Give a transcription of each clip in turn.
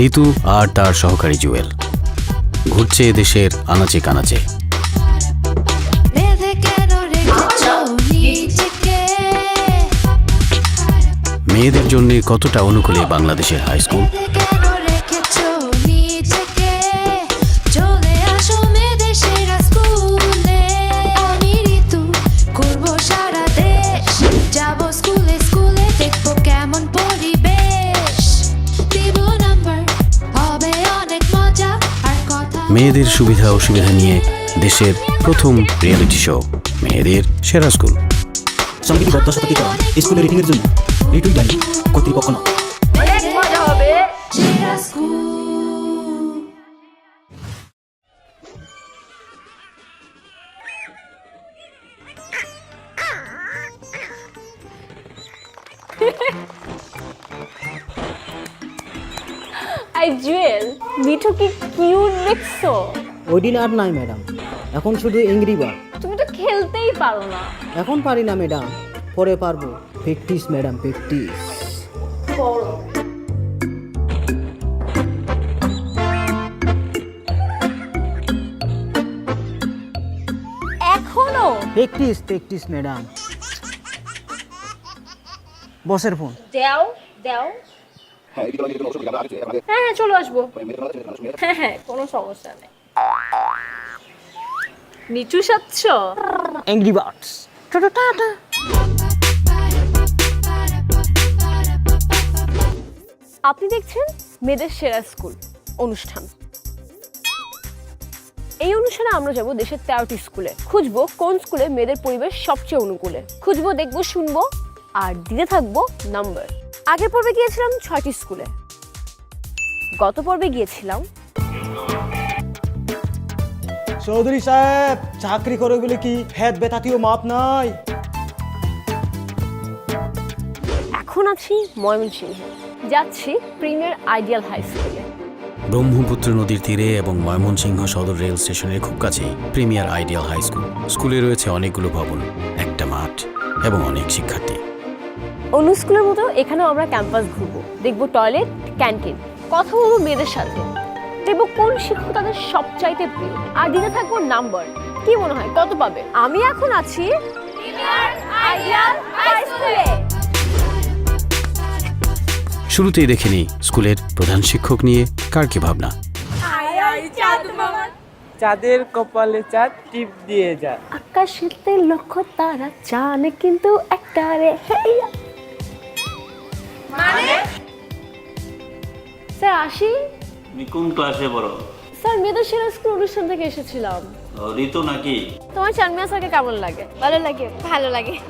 ঋতু আর তার সহকারী জুয়েল ঘুরছে দেশের আনাচে কানাচে। মেয়েদের জন্য কতটা অনুকূলে বাংলাদেশের হাই স্কুল? মেয়েদের সুবিধা অসুবিধা নিয়ে দেশের প্রথম রিয়েলিটি শো মেয়েদের সেরা স্কুল। সংবিধিবদ্ধ সতর্কীকরণ, স্কুলের রেটিংয়ের জন্য রিটুই দায়ী, কর্তৃপক্ষ নয়। আই জুয়েল, মিঠু কি কিউট দেখছো? ওই দিন আর নাই ম্যাডাম, এখন শুধু এংরি বার্ড। তুমি তো খেলতেই পারো না। এখন পারি না ম্যাডাম, পরে পারবো। Practice madam, practice. এখনো প্র্যাকটিস প্র্যাকটিস ম্যাডাম। বসের ফোন দাও দাও। হ্যাঁ চলে আসবো। হ্যাঁ কোনো সমস্যা নেই। মিঠু সাচ্ছ এংরি বার্ডস। টাটা। আপনি দেখছেন মেয়েদের সেরা স্কুল অনুষ্ঠান। এই অনুষ্ঠানে আমরা যাব দেশের 13টি স্কুলে, খুঁজবো কোন স্কুলে মেয়েদের পরিবেশ সবচেয়ে অনুকূলে, খুঁজবো, দেখবো, শুনবো আর দিতে থাকবো নাম্বার। আগের পর্বে গিয়েছিলাম 6টি স্কুলে, গত পর্বে গিয়েছিলাম। চৌধুরী সাহেব, চাকরি করে বলে কি হেদ বেতাতিও মাপ নাই? এখন আছি ময়মনসিংহে, যাচ্ছি প্রিমিয়ার আইডিয়াল হাই স্কুলে। ব্রহ্মপুত্র নদীর তীরে এবং ময়মনসিংহ সদর রেল স্টেশনের খুব কাছে প্রিমিয়ার আইডিয়াল হাই স্কুল। স্কুলে রয়েছে অনেকগুলো ভবন, একটা মাঠ এবং অনেক শিক্ষার্থী। অন্য স্কুলের মতো এখানেও আমরা ক্যাম্পাস ঘুরবো, দেখবো টয়লেট, ক্যান্টিন, কথা বলবো মেয়েদের সাথে, দেখবো কোন শিক্ষক তাদের সবচাইতে প্রিয় আর দিতে থাকবো নাম্বার। কি মনে হয় কত পাবে? আমি এখন আছি প্রিমিয়ার আইডিয়াল হাই স্কুলে। শুরুতেই দেখে নিই স্কুলের প্রধান শিক্ষক নিয়ে কার কি ভাবনা। চাঁদের কপালে চাঁদ টিপ দিয়ে যা, আকাশেতে লক্ষ্য তারা জানে কিন্তু একটা রে। মানে স্যার আসি। তুমি কোন ক্লাসে পড়ো? স্যার মেয়েদের সেরা স্কুল অনুষ্ঠান থেকে এসেছিলাম। ঋতু নাকি? তোমার চানমিয়া স্যারকে কেমন লাগে? ভালো লাগে।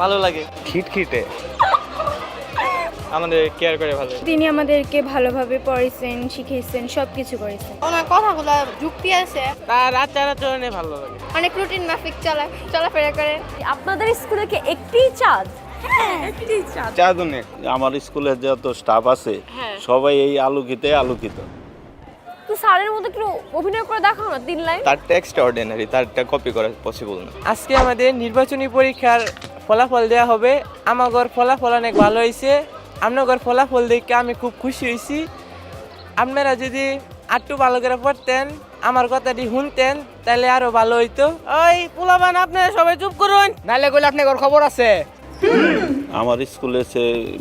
ভালো লাগে, খিটখিটে, আমাদের কেয়ার করে ভালো। তিনি আমাদেরকে ভালোভাবে পড়াইছেন, শিখিয়েছেন, সবকিছু করেছেন। ওনার কথাগুলো যুক্তি আছে, তার আচার আচরণে ভালো লাগে, অনেক রুটিন মাফিক চলাফেরা করেন। আপনাদের স্কুলে কি একটি চাঁদ? চাঁদ অনেক। আমার স্কুলের যত স্টাফ আছে সবাই এই আলোকিত। তো স্যারের মধ্যে একটু অভিনয় করে দেখাও না, 3 লাইন। তার টেক্সট অর্ডিনারি, তারটা কপি করা পসিবল না। আজকে আমাদের নির্বাচনী পরীক্ষার ফলাফল দেওয়া হবে। আমার ফলাফল অনেক ভালো হয়েছে, আপনার ফলাফল দেখে আমি খুব খুশি হয়েছি। আপনারা যদি একটু ভালো করে পড়তেন, আমার কথাটি শুনতেন, তাহলে আরো ভালো হইতো। ওই পোলাবান, আপনারা সবাই চুপ করুন, নাহলে কইলে আপনার খবর আছে। আমার স্কুলে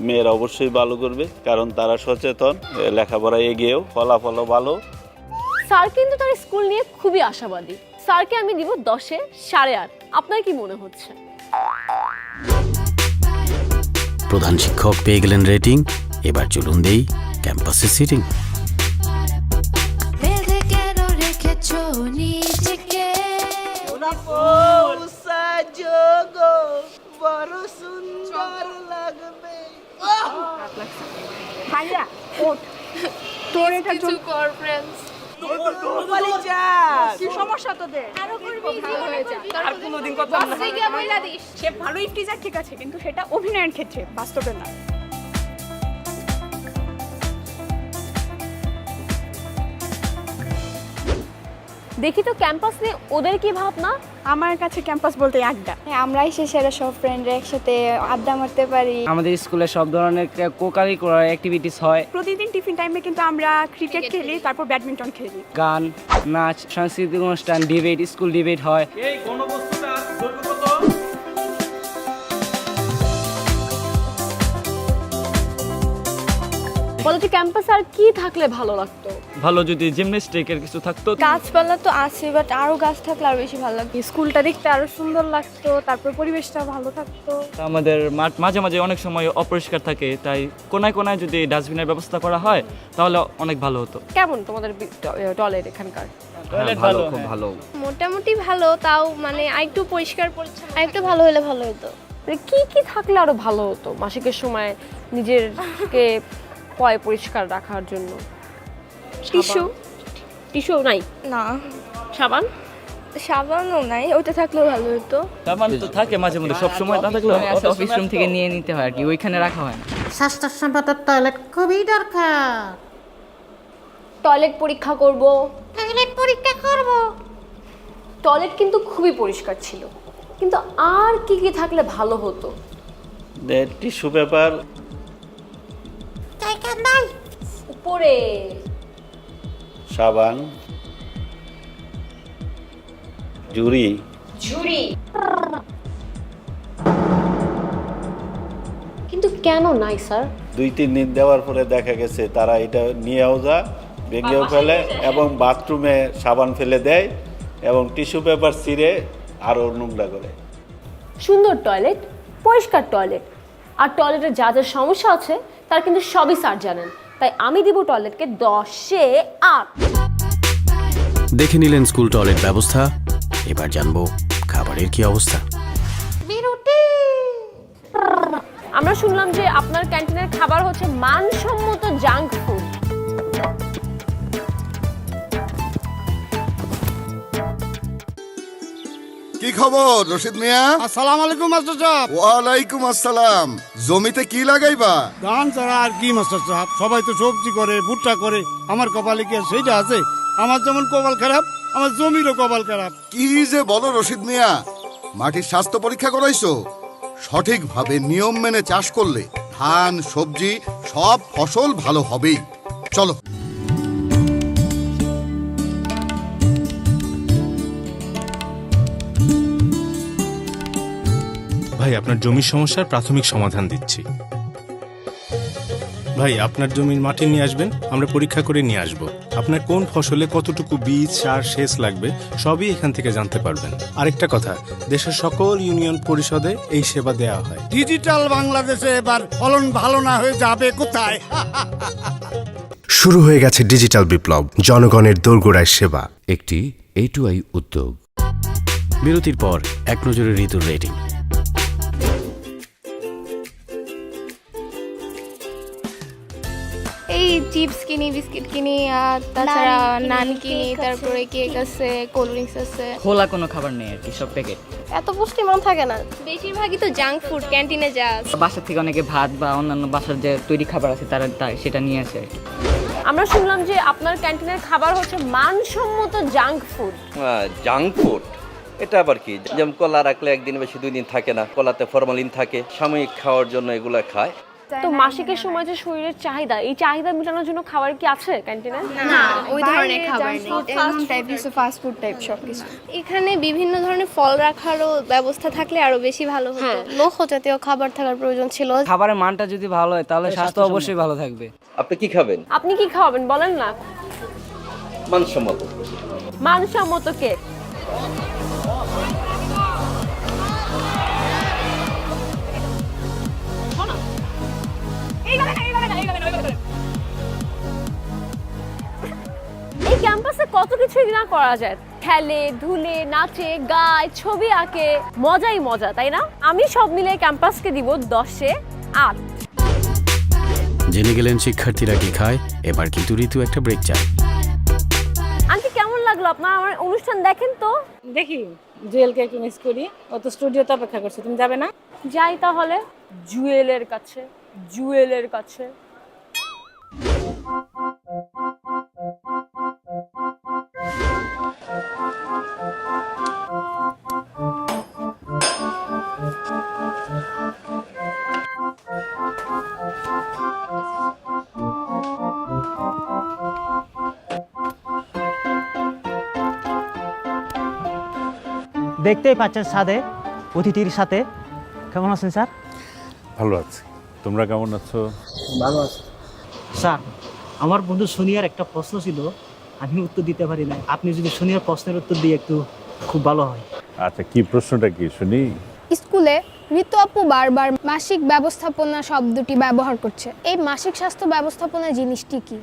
মেয়েরা অবশ্যই ভালো করবে, কারণ তারা সচেতন, লেখাপড়া এগিয়েও, ফলাফলও ভালো। স্যার কিন্তু তার স্কুল নিয়ে খুবই আশাবাদী। স্যারকে আমি দিব 10-এ 8.5। আপনার কি মনে হচ্ছে? প্রধান শিক্ষক পেয়ে গেলেন রেটিং, এবার চলুন দেই ক্যাম্পাসে সিটিং। তোর এটা চুপ কর ফ্রেন্ডস। কি সমস্যা তোদের? আরো করবি, ভালো হয়ে যা। আর কোনোদিন কথা না। বাসে গিয়ে মহিলা দিস। সে ভালো ইফটিজার ঠিক আছে, কিন্তু সেটা অভিনয়ের ক্ষেত্রে, বাস্তবে না। দেখি তো ক্যাম্পাস নিয়ে ওদের কি ভাবনা। আমার কাছে ক্যাম্পাস বলতে আড্ডা। আমরা এসে সেরা সব ফ্রেন্ডরা একসাথে আড্ডা মারতে পারি। আমাদের স্কুলে সব ধরনের কো-কারিকুলার অ্যাক্টিভিটিস হয়, প্রতিদিন টিফিন টাইমে কিন্তু আমরা ক্রিকেট খেলি, তারপর ব্যাডমিন্টন খেলি। গান, নাচ, সাংস্কৃতিক অনুষ্ঠান, ডিবেট, স্কুল ডিবেট হয়। বলতে ক্যাম্পাসে আর কি থাকলে ভালো লাগতো? ভালো যদি জিমন্যাস্টিকের কিছু থাকতো। গাছপালা তো আছে, বাট আরো গাছ থাকলে আরো বেশি ভালো লাগবে। স্কুলটা দেখতে আরো সুন্দর লাগতো, তারপর পরিবেশটা ভালো থাকতো। আমাদের মাঠ মাঝে মাঝে অনেক সময় অপরিষ্কার থাকে, তাই কোনায় কোনায় যদি ডাস্টবিনের ব্যবস্থা করা হয় তাহলে অনেক ভালো হতো। কেমন তোমাদের টয়লেট এখানকার? ভালো, খুব ভালো। মোটামুটি ভালো, তাও মানে আরেকটু পরিষ্কার পরিচ্ছন্ন আরেকটু ভালো হলে ভালো হতো। মানে কি কি থাকলে আরো ভালো হতো মাসিকের সময় নিজেরকে পয় পরিষ্কার রাখার জন্য? টিস্যু নাই? না, সাবান? সাবানও নাই, ওইটা থাকলেও ভালো হতো। সাবান তো থাকে মাঝে মধ্যে, সব সময় না থাকলেও অফিস রুম থেকে নিয়ে নিতে হয় আর কি, ওইখানে রাখা হয় না। স্বাস্থ্যসম্মত টয়লেট খুবই দরকার। টয়লেট পরীক্ষা করব। টয়লেট পরীক্ষা করব। টয়লেট কিন্তু খুবই পরিষ্কার ছিল, কিন্তু আর কি কি থাকলে ভালো হতো? টিস্যু পেপার, জায়গা নাই। উপরে সাবান, ঝুড়ি। কিন্তু কেন নাই স্যার? 2-3 দিন দেওয়ার পরে দেখা গেছে তারা এটা নিয়েও ভেঙেও ফেলে এবং বাথরুমে সাবান ফেলে দেয় এবং টিস্যু পেপার ছিঁড়ে আরও নোংরা করে। সুন্দর টয়লেট, পরিষ্কার টয়লেট, আর টয়লেটের যা যা সমস্যা আছে তার কিন্তু সবই স্যার জানেন। তাই আমি দিব টয়লেটকে 10-এ 8। দেখে নিলেন স্কুল টয়লেট ব্যবস্থা, এবার জানবো খাবারের কি অবস্থা। আমরা শুনলাম যে আপনার ক্যান্টিনের খাবার হচ্ছে মানসম্মত জাঙ্ক ফুড। কি খবর রশিদ মিয়া? আসসালামু আলাইকুম মাস্টার সাহেব। ওয়ালাইকুম আসসালাম। জমিতে কি লাগাইবা? ধান ছাড়া আর কি মাস্টার সাহেব? সবাই তো সবজি করে, ভুট্টা করে। আমার কপালে কি আর সেইটা আছে? আমার যেমন কপাল খারাপ, আমার জমিরও কপাল খারাপ। কি যে বলো রশিদ মিয়া, মাটির স্বাস্থ্য পরীক্ষা করাইছো? সঠিকভাবে নিয়ম মেনে চাষ করলে ধান, সবজি সব ফসল ভালো হবেই। চলো। ভাই, আপনার জমির সমস্যার প্রাথমিক সমাধান দিচ্ছি। ভাই, আপনার জমির মাটি নিয়ে আসবেন, আমরা পরীক্ষা করে নিয়ে আসব। আপনার কোন ফসলে কতটুকু বীজ, সার, সেচ লাগবে সবই এখান থেকে জানতে পারবেন। আরেকটা কথা, দেশের সকল ইউনিয়ন পরিষদে এই সেবা দেওয়া হয়। ডিজিটাল বাংলাদেশে এবার ফলন ভালো না হয়ে যাবে কোথায়? শুরু হয়ে গেছে ডিজিটাল বিপ্লব, জনগণের দোরগোড়ায় সেবা। একটি A2I উদ্যোগ। বিরতির পর এক নজরে ঋতুর রেটিং। এই চিপস কিনি, বিস্কিট কিনি, আর তাছাড়া নান কিনি, তারপরে কেক আছে, কোল্ড ড্রিঙ্কস আছে। খোলা কোনো খাবার নেই আর কি, সব প্যাকেট। এত পুষ্টিমান থাকে না, বেশিরভাগই তো জাঙ্ক ফুড ক্যান্টিনে যা আছে। বাসা থেকে অনেকে ভাত বা অন্যান্য বাসার যে তৈরি খাবার আছে তারা সেটা নিয়ে আসে আর কি। আমরা শুনলাম যে আপনার ক্যান্টিনের খাবার হচ্ছে মানসম্মত জাঙ্ক ফুড। জাঙ্ক ফুড এটা আবার কি? যেমন কলা রাখলে একদিন বেশি 2 দিন থাকে না, কলাতে ফরমালিন থাকে, সাময়িক খাওয়ার জন্য এগুলা খায়। তো মাসিকের সময় যে শরীরের চাহিদা, এই চাহিদা মেটানোর জন্য খাবার কি আছে ক্যান্টিনে? না, ওই ধরনের খাবার নেই, এমন টাইপ কিছু ফাস্ট ফুড টাইপ সবকিছু। এখানে বিভিন্ন ধরনের ফল রাখারও ব্যবস্থা থাকলে আরো বেশি ভালো হতো। লৌহ জাতীয় খাবার থাকার প্রয়োজন ছিল। খাবারের মানটা যদি ভালো হয় তাহলে স্বাস্থ্য অবশ্যই ভালো থাকবে। আপনি কি খাবেন? আপনি কি খাওয়াবেন বলেন না? মানসম্মত। মানসম্মত কেক। এই ক্যাম্পাসে কত কিছুই না করা যায়, খেলে, ধুলে, নাচে, গায়, ছবি আঁকে, মজাই মজা, তাই না? আমি সব মিলে ক্যাম্পাসকে দিব 10-এ 8। জেনে গেলেন শিক্ষার্থীরা কি খায়, এবার কিন্তু ঋতু একটা ব্রেক চায়। আন্টি কেমন লাগলো আপনার আমার অনুষ্ঠান? দেখেন তো। দেখি জুয়েলকে একটু মিস করি, ও তো স্টুডিওতে অপেক্ষা করছে, তুমি যাবে না? যাই তাহলে জুয়েলের কাছে। জুয়েলের কাছে দেখতেই পাচ্ছেন ছাদে অতিথির সাথে। কেমন আছেন স্যার? ভালো আছি, তোমরা কেমন আছো? ভালো আছি স্যার। আমার বন্ধু সোনিয়ার একটা প্রশ্ন ছিল, আমি উত্তর দিতে পারি না। আপনি যদি সোনিয়ার প্রশ্নের উত্তর দিয়ে একটু খুব ভালো হয়। আচ্ছা, কি প্রশ্নটা কি শুনি? স্কুলে ঋতু আপু বারবার মাসিক ব্যবস্থাপনা শব্দটি ব্যবহার করছে। এই মাসিক স্বাস্থ্য ব্যবস্থাপনা জিনিসটি কি?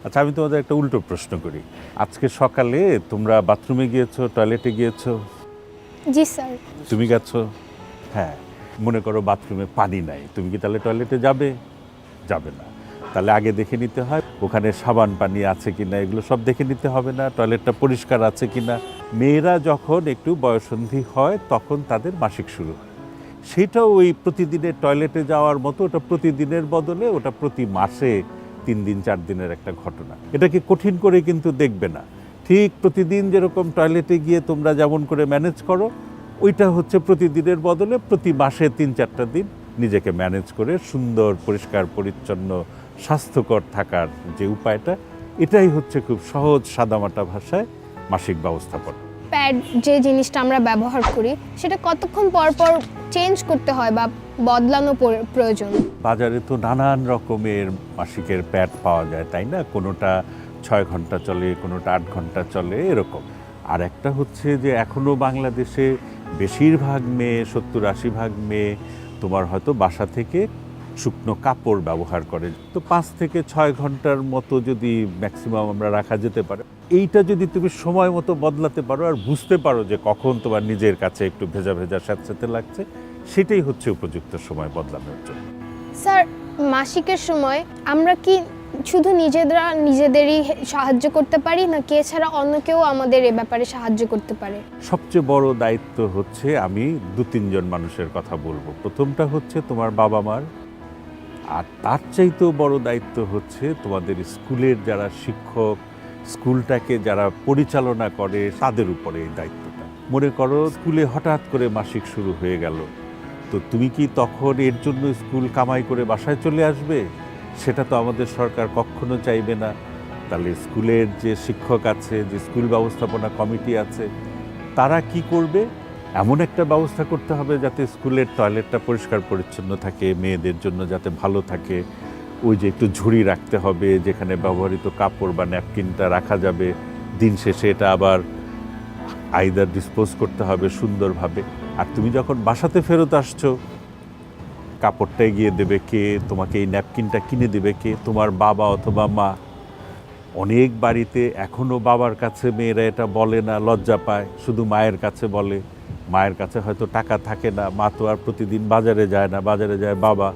আচ্ছা, আমি তোমাদের একটা উল্টো প্রশ্ন করি। আজকে সকালে তোমরা বাথরুমে গিয়েছো, টয়লেটে গিয়েছো? জি স্যার। তুমি গেছো? হ্যাঁ, মনে করো বাথরুমে পানি নাই, তুমি কি তাহলে টয়লেটে যাবে? যাবে না। তাহলে আগে দেখে নিতে হয় ওখানে সাবান পানি আছে কিনা, এগুলো সব দেখে নিতে হবে না? টয়লেটটা পরিষ্কার আছে কিনা? মেয়েরা যখন একটু বয়ঃসন্ধি হয় তখন তাদের মাসিক শুরু হয়, সেটাও ওই প্রতিদিনের টয়লেটে যাওয়ার মতো, ওটা প্রতিদিনের বদলে ওটা প্রতি মাসে 3 দিন 4 দিনের একটা ঘটনা। এটাকে কঠিন করে কিন্তু দেখবে না। ঠিক প্রতিদিন যেরকম টয়লেটে গিয়ে তোমরা যেমন করে ম্যানেজ করো, ওইটা হচ্ছে প্রতিদিনের বদলে প্রতি মাসে 3-4টা দিন নিজেকে ম্যানেজ করে সুন্দর পরিষ্কার পরিচ্ছন্ন স্বাস্থ্যকর থাকার যে উপায়টা, এটাই হচ্ছে খুব সহজ সাদামাটা ভাষায় মাসিক ব্যবস্থাপনা। প্যাড যে জিনিসটা আমরা ব্যবহার করি সেটা কতক্ষণ পর পর চেঞ্জ করতে হয় বা বদলানো প্রয়োজন? বাজারে তো নানান রকমের মাসিকের প্যাড পাওয়া যায়, তাই না? কোনোটা 6 ঘন্টা চলে, কোনোটা 8 ঘন্টা চলে, এরকম। আর একটা হচ্ছে যে এখনও বাংলাদেশে বেশিরভাগ মেয়ে, 70-80% মেয়ে তোমার হয়তো বাসা থেকে শুকনো কাপড় ব্যবহার করে। তো 5 থেকে 6 ঘন্টার মতো যদি ম্যাক্সিমাম আমরা রাখা যেতে পারে, এইটা যদি তুমি সময় মতো বদলাতে পারো আর বুঝতে পারো যে কখন তোমার নিজের কাছে একটু ভেজা ভেজা স্যাঁতস্যাঁতে লাগছে, সেটাই হচ্ছে উপযুক্ত সময় বদলানোর জন্য। স্যার, মাসিকের সময় আমরা কি শুধু নিজেদেরই সাহায্য করতে পারি, নাকি এছাড়া অন্য কেউ আমাদের এ ব্যাপারে সাহায্য করতে পারে? সবচেয়ে বড় দায়িত্ব হচ্ছে, আমি 2-3 জন মানুষের কথা বলবো। প্রথমটা হচ্ছে তোমার বাবা মার, আর তার চাইতেও বড় দায়িত্ব হচ্ছে তোমাদের স্কুলের যারা শিক্ষক, স্কুলটাকে যারা পরিচালনা করে তাদের উপরে এই দায়িত্বটা। মনে করো স্কুলে হঠাৎ করে মাসিক শুরু হয়ে গেল, তো তুমি কি তখন এর জন্য স্কুল কামাই করে বাসায় চলে আসবে? সেটা তো আমাদের সরকার কখনো চাইবে না। তাহলে স্কুলের যে শিক্ষক আছে, যে স্কুল ব্যবস্থাপনা কমিটি আছে, তারা কি করবে? এমন একটা ব্যবস্থা করতে হবে যাতে স্কুলের টয়লেটটা পরিষ্কার পরিচ্ছন্ন থাকে, মেয়েদের জন্য যাতে ভালো থাকে। ওই যে একটু ঝুড়ি রাখতে হবে যেখানে ব্যবহৃত কাপড় বা ন্যাপকিনটা রাখা যাবে, দিন শেষে এটা আবার আইদার ডিসপোজ করতে হবে সুন্দরভাবে। আর তুমি যখন বাসাতে ফেরত আসছো, কাপড়টা এগিয়ে দেবে কে? তোমাকে এই ন্যাপকিনটা কিনে দেবে কে? তোমার বাবা অথবা মা। অনেক বাড়িতে এখনও বাবার কাছে মেয়েরা এটা বলে না, লজ্জা পায়, শুধু মায়ের কাছে বলে। মায়ের কাছে হয়তো টাকা থাকে না, মা তো আর প্রতিদিন বাজারে যায় না, বাজারে যায় বাবা।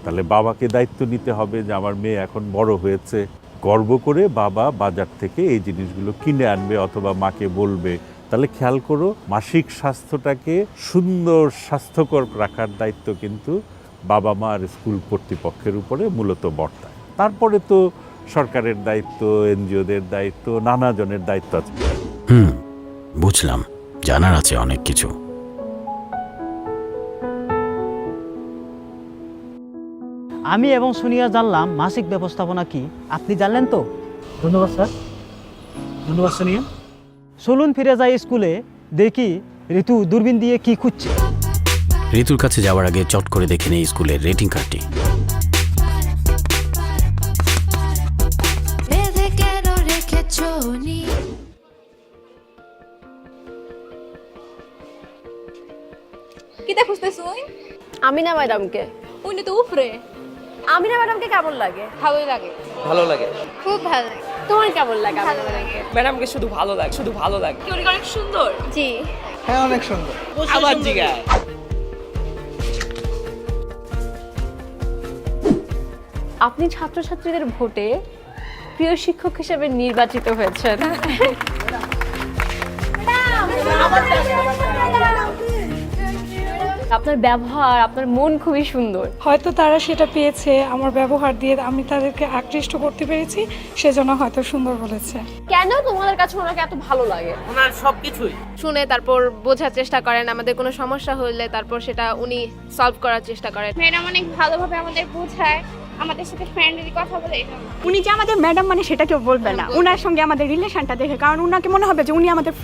তাহলে বাবাকে দায়িত্ব নিতে হবে যে আমার মেয়ে এখন বড় হয়েছে, গর্ব করে বাবা বাজার থেকে এই জিনিসগুলো কিনে আনবে অথবা মাকে বলবে। তাহলে খেয়াল করো, মাসিক স্বাস্থ্যটাকে সুন্দর স্বাস্থ্যকর রাখার দায়িত্ব কিন্তু বাবা মা আর স্কুল কর্তৃপক্ষের উপরে মূলত বর্তায়। তারপরে তো সরকারের দায়িত্ব, এনজিওদের দায়িত্ব, নানা জনের দায়িত্ব আছে। বুঝলাম, জানার আছে অনেক কিছু। আমি এবং সোনিয়া জানলাম মাসিক ব্যবস্থাপনা কি। আপনি জানলেন তো? ধন্যবাদ স্যার। ধন্যবাদ সোনিয়া। চলুন ফিরে যাই স্কুলে, দেখি ঋতু দূরবীন দিয়ে কি খুঁজছে। ঋতুর কাছে যাওয়ার আগে চট করে দেখে নেই স্কুলের রেটিং কার্ডটি। কিটা খুঁজতেছ? আমিনা ম্যাডামকে। উনি তো উপরে। আমিনা ম্যাডামকে কেমন লাগে? ভালোই লাগে। ভালো লাগে, খুব ভালো লাগে। তোমার কেমন লাগে আমিনা ম্যাডামকে? ম্যাডামকে শুধু ভালো লাগে, শুধু ভালো লাগে। কি উনি অনেক সুন্দর? জি হ্যাঁ, অনেক সুন্দর। আবার জিগায়। আপনি ছাত্রছাত্রীদের ভোটে প্রিয় শিক্ষক হিসেবে নির্বাচিত হয়েছেন। আপনার ব্যবহার, আপনার মন খুবই সুন্দর। হয়তো তারা সেটা পেয়েছে আমার ব্যবহার দিয়ে, আমি তাদেরকে আকৃষ্ট করতে পেরেছি, সেজন্য হয়তো সুন্দর বলেছে। কেন তোমাদের কাছে ওনাকে এত ভালো লাগে? ওনার সবকিছুই শুনে তারপর বোঝার চেষ্টা করেন, আমাদের কোনো সমস্যা হলে তারপর সেটা উনি সলভ করার চেষ্টা করেন। ম্যাডাম অনেক ভালোভাবে আমাদের বোঝায়, আমাদের সাথে ফ্রেন্ডলি কথা বলে এটা না। উনি যে আমাদের ম্যাডাম মানে সেটা কেউ বলবে না, ওনার সঙ্গে আমাদের রিলেশনটা দেখে, কারণ ওনাকে মনে হবে যে উনি আমাদের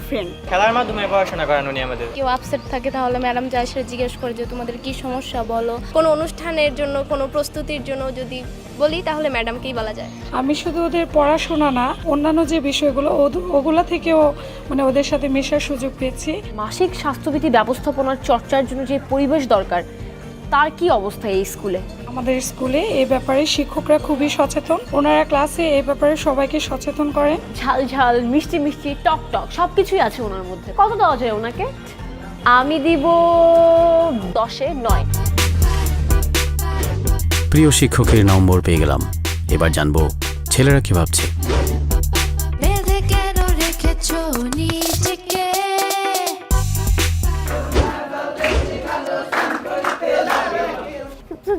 ফ্রেন্ড। খেলার মাধ্যমে পড়াশোনা করান উনি আমাদের। কেউ আপসেট থাকে তাহলে ম্যাডাম যা সেটা জিজ্ঞেস করে যে তোমাদের কি সমস্যা বলো। কোনো অনুষ্ঠানের জন্য কোনো প্রস্তুতির জন্য যদি বলি তাহলে ম্যাডামকেই বলা যায়। আমি শুধু ওদের পড়াশোনা না, অন্যান্য যে বিষয়গুলো ওগুলা থেকেও মানে ওদের সাথে মেশার সুযোগ পেয়েছি। মাসিক স্বাস্থ্যবিধি ব্যবস্থাপনার চর্চার জন্য যে পরিবেশ দরকার তার কি অবস্থা এই স্কুলে? আমাদের স্কুলে এই ব্যাপারে শিক্ষকরা খুবই সচেতন, ওনারা ক্লাসে এই ব্যাপারে সবাইকে সচেতন করেন। ঝাল ঝাল, মিষ্টি মিষ্টি, টক টক সবকিছুই আছে ওনার মধ্যে। কত দেওয়া যায় ওনাকে? আমি দিব 10-এ 9। প্রিয় শিক্ষকের নম্বর পেয়ে গেলাম। এবার জানবো ছেলেরা কি ভাবছে।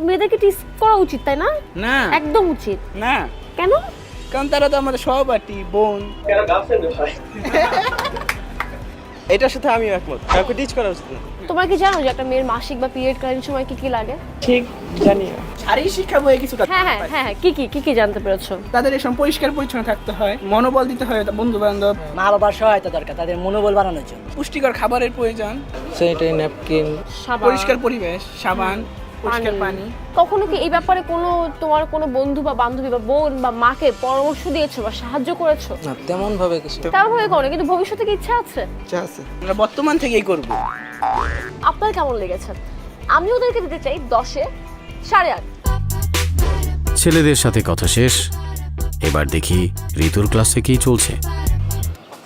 মেয়েদেরকে টিস করা উচিত, তাই না? না, একদম উচিত না। কেন? কারণ তারা তো আমাদের সহপাঠী, বোন। এটার সাথে আমি একমত, কাউকে টিচ করা উচিত না। তোমরা কি জানো যে একটা মেয়ের মাসিক বা পিরিয়ড কালীন সময় কি কি লাগে? ঠিক জানি। শারীরিক শিক্ষা বইয়ে কিছু হ্যাঁ, কি জানতে পেরেছো? তাদের এসব পরিষ্কার পরিচ্ছন্ন থাকতে হয়, মনোবল দিতে হয় বন্ধু বান্ধব, মা বাবার সহায়তা দরকার তাদের মনোবল বাড়ানোর জন্য। পুষ্টিকর খাবারের প্রয়োজন, স্যানিটারি ন্যাপকিন, পরিষ্কার পরিবেশ, সাবান, পরিষ্কার পানি। কখনো কি এই ব্যাপারে তোমার কোনো বন্ধু বা বান্ধবী বা বোন বা মাকে পরামর্শ দিয়েছো বা সাহায্য করেছো? না, তেমন ভাবে কিছু। তেমন ভাবে করো, কিন্তু ভবিষ্যতে কি ইচ্ছা আছে? আমরা বর্তমান থেকেই করব। আপনার কেমন লেগেছে? আমি ওদেরকে দিতে চাই 10-এ 8.5। ছেলেদের সাথে কথা শেষ। এবার দেখি ঋতুর ক্লাসে কি চলছে।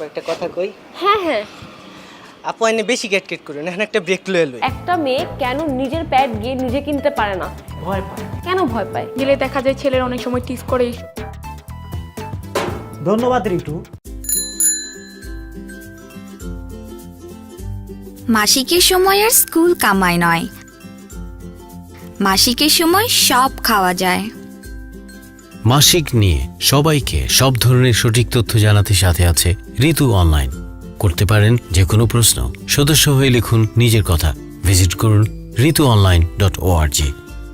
একটা কথা কই। হ্যাঁ, আপু এনে বেশি ক্যাট করুন, এখন একটা ব্রেক লয়ে লই। একটা মেয়ে কেন নিজের প্যাড গিয়ে নিজে কিনতে পারে না? ভয় পায়। কেন ভয় পায়? গেলে দেখা যায় ছেলেরা অনেক সময় টিস করে। ধন্যবাদ ঋতু। মাসিকের সময় আর স্কুল কামাই নয়, মাসিকের সময় সব খাওয়া যায়। মাসিক নিয়ে সবাইকে সব ধরনের সঠিক তথ্য জানাতে সাথে আছে ঋতু অনলাইন। করতে পারেন যে কোনো প্রশ্ন। সদস্য হয়ে লিখুন নিজের কথা। ভিজিট করুন rituonline.org।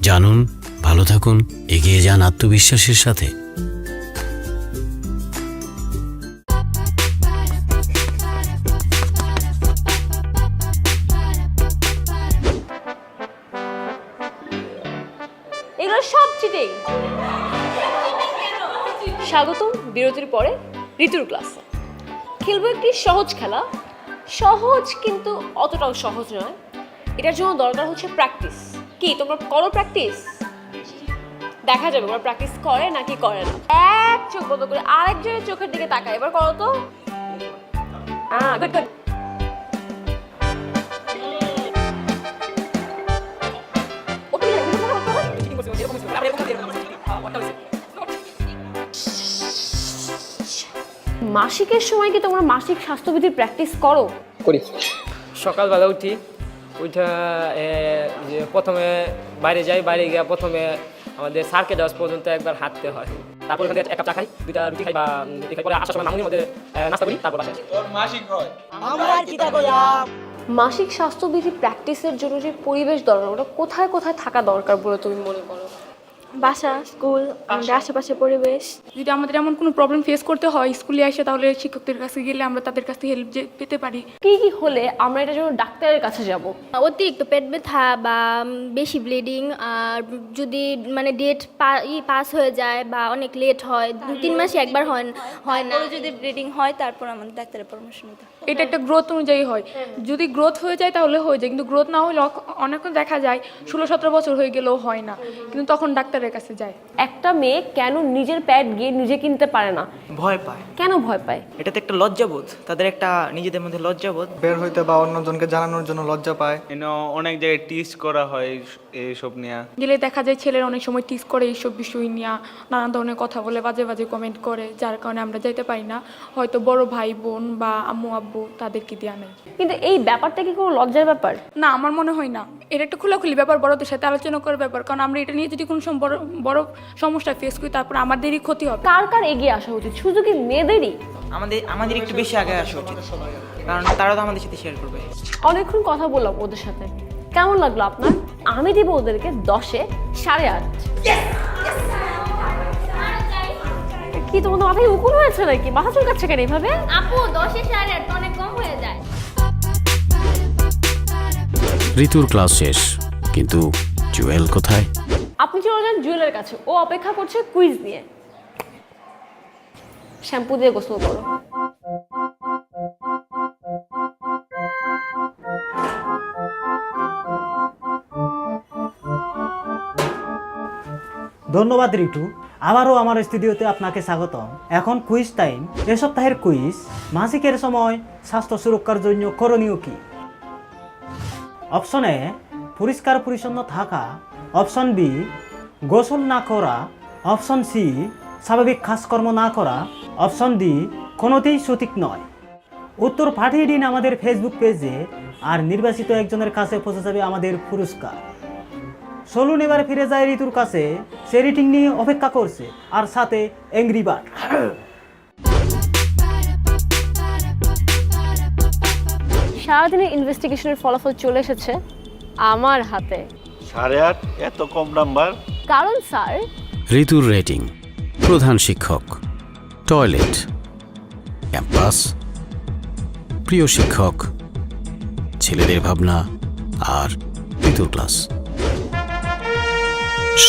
জানুন, ভালো থাকুন, এগিয়ে যান আত্মবিশ্বাসের সাথে। এগুলো সব চিটিং। স্বাগতম বিরতির পরে ঋতুর ক্লাসে। খেলবো একটি সহজ খেলা। সহজ কিন্তু অতটাও সহজ নয়। এটার জন্য দরকার হচ্ছে প্র্যাকটিস। কি তোমরা করো প্র্যাকটিস? দেখা যাবে ওরা প্র্যাকটিস করে নাকি করে না। এক চোখ বন্ধ করে আরেকজনের চোখের দিকে তাকায়। এবার করো তো। Good good. মাসিকের সময় কি তোমরা মাসিক স্বাস্থ্যবিধির প্র্যাকটিস করো? করি। সকালবেলা উঠি, উঠা যে প্রথমে বাইরে যাই, বাইরে গিয়ে প্রথমে আমাদের স্যারকে দেওয়া পর্যন্ত একবার হাঁটতে হয়। তারপর ওখানে এক কাপ চা খাই, 2টা রুটি খাই বা পরে আসার সময় মামুনির মধ্যে নাস্তা করি, তারপর বাসায়। মাসিক হয়। মাসিক স্বাস্থ্যবিধি প্র্যাকটিসের জন্য যে পরিবেশ দরকার ওটা কোথায় কোথায় থাকা দরকার বলে তুমি মনে করো? বাসা, স্কুল, আমাদের আশেপাশে পরিবেশ। যদি আমাদের এমন কোনো প্রবলেম ফেস করতে হয় স্কুলে আসে, তাহলে শিক্ষকদের কাছে গেলে আমরা তাদের কাছ থেকে হেল্প পেতে পারি। কি কি হলে আমরা এটার জন্য ডাক্তারের কাছে যাব? অতিরিক্ত পেট ব্যথা বা বেশি ব্লিডিং, আর যদি মানে ডেট পাস হয়ে যায় বা অনেক লেট হয়, 2-3 মাসে একবার হয় না, যদি ব্লিডিং হয় তারপর আমাদের ডাক্তারের পরামর্শ নিতে হয়। এটা একটা গ্রোথ অনুযায়ী হয়। যদি গ্রোথ হয়ে যায় তাহলে হয়ে যায়, কিন্তু গ্রোথ না হলে অনেক দেখা যায় 16-17 বছর হয়ে গেলেও হয় না, কিন্তু তখন ডাক্তারের কাছে যায়। একটা মেয়ে কেন নিজের প্যাড গিয়ে নিজে কিনতে পারে না? ভয় পায়। কেন ভয় পায়? এটাতে একটা লজ্জাবোধ, তাদের একটা নিজেদের মধ্যে লজ্জাবোধ, বের হইতে বা অন্যজনকে জানানোর জন্য লজ্জা পায়। অনেক জায়গায় টিচ করা হয় এইসব নিয়ে। গেলে দেখা যায় ছেলেরা অনেক সময় টিস করে এইসব বিষয় নিয়ে, নানান ধরনের কথা বলে, বাজে বাজে কমেন্ট করে, যার কারণে আমরা যাইতে পারি না। হয়তো বড় ভাই বোন বা আম্মু আব্বু তাদেরকে দেওয়া নেই। কিন্তু এই ব্যাপারটা কি কোনো লজ্জার ব্যাপার? না, আমার মনে হয় না। এটা একটা খোলাখুলি ব্যাপার, বড়দের সাথে আলোচনা করার ব্যাপার। কারণ আমরা এটা নিয়ে যদি কোনো বড় সমস্যা ফেস করি তারপর আমাদেরই ক্ষতি হবে। কার কার এগিয়ে আসা উচিত? শুধু কি মেয়েদেরই? আমাদের একটু বেশি আগে আসা উচিত, কারণ তারা তো আমাদের সাথে শেয়ার করবে। অনেকক্ষণ কথা বললাম ওদের সাথে, কেমন লাগলো আপনার? আমি দিব ওদেরকে 10-এ 8.5। কি তোমাদের মাথায় উকুন হয়েছে নাকি? মাথা চুলকাচ্ছে কেন এইভাবে? আপু 10-এ 8.5 অনেক কম হয়ে যায়। ঋতুর ক্লাস শেষ, কিন্তু জুয়েল কোথায়? আপনি চলে যান জুয়েলের কাছে, ও অপেক্ষা করছে কুইজ নিয়ে। শ্যাম্পু দিয়ে গোসল করো। ধন্যবাদ রিতু, আবারও আমার স্টুডিওতে আপনাকে স্বাগতম। এখন কুইজ টাইম। এ সপ্তাহের কুইজ, মাসিকের সময় স্বাস্থ্য সুরক্ষার জন্য করণীয় কি? অপশন এ পরিষ্কার পরিচ্ছন্ন থাকা, অপশন বি গোসল না করা, অপশন সি স্বাভাবিক কাজকর্ম না করা, অপশন ডি কোনোতেই সঠিক নয়। উত্তর পাঠিয়ে দিন আমাদের ফেসবুক পেজে, আর নির্বাচিত একজনের কাছে পৌঁছে যাবে আমাদের পুরস্কার। চলুন এবার ফিরে যায় ঋতুর কাছে, সে রেটিং নিয়ে অপেক্ষা করছে, আর সাথে অ্যাংরি বার্ড। সারাদিনের ইনভেস্টিগেশনের ফলাফল চলে এসেছে আমার হাতে। 8.5 এত কম নাম্বার? কারণ স্যার, ঋতুর রেটিং: প্রধান শিক্ষক, টয়লেট, ক্যাম্পাস, প্রিয় শিক্ষক, ছেলেদের ভাবনা আর ঋতুর ক্লাস,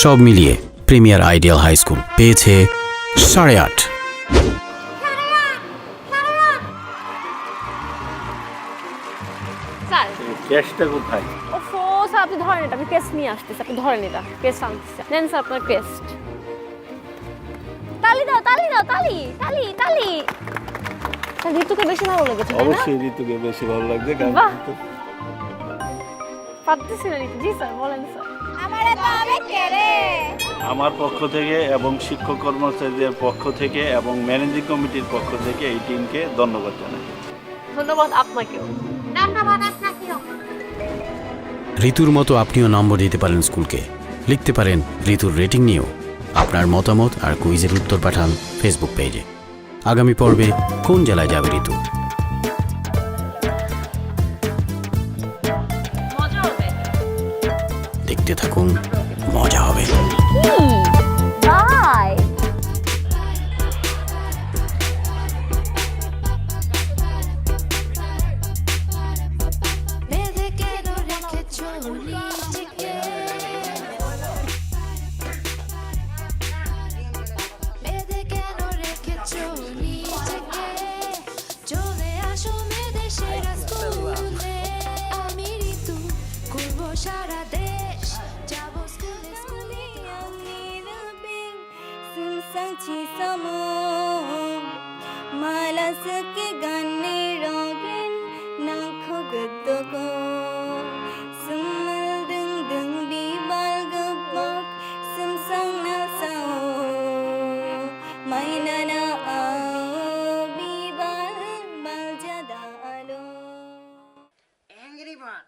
সব মিলিয়ে প্রিমিয়ার আইডিয়াল হাই স্কুল পেয়েছে 8.5। স্যার চেষ্টা কোথায়? ওফো স্যার, আপনি ধরেন এটা, আমি পেস্ট নিয়ে আসতেছি, আপনি ধরেন এটা, পেস্ট আনতেছি। নেন স্যার আপনার পেস্ট। তালি দাও, তালি দাও, তালি তালি তালি। স্যার ঋতুকে বেশি ভালো লেগেছে, তাই না? অবশ্যই ঋতুকে বেশি ভালো লাগছে, কারণ বাহ, পারতেছি না ঋতু। জি স্যার, বলেন স্যার। আমার পক্ষ থেকে এবং শিক্ষক কর্মচারীদের পক্ষ থেকে এবং ম্যানেজিং কমিটির পক্ষ থেকে এই টিমকে ধন্যবাদ জানাই। ধন্যবাদ আপনাকেও। ঋতুর মতো আপনিও নম্বর দিতে পারেন স্কুলকে। লিখতে পারেন ঋতুর রেটিং নিয়েও আপনার মতামত আর কুইজের উত্তর পাঠান ফেসবুক পেজে। আগামী পর্বে কোন জেলায় যাবে ঋতু? দেখতে থাকুন, মজা হবে। বাই। সারা দেশ যাব স্কুলে স্কুলে আমি রবিং সুনসাংচি সমো মালাস কে গানে রগিন নাখো গদগো সুমল দুং দুং বিবাল গবক সুমসাং না সাও মাইনা না আও বিবাল বাল জাদা আলো অ্যাংরি বার্ড।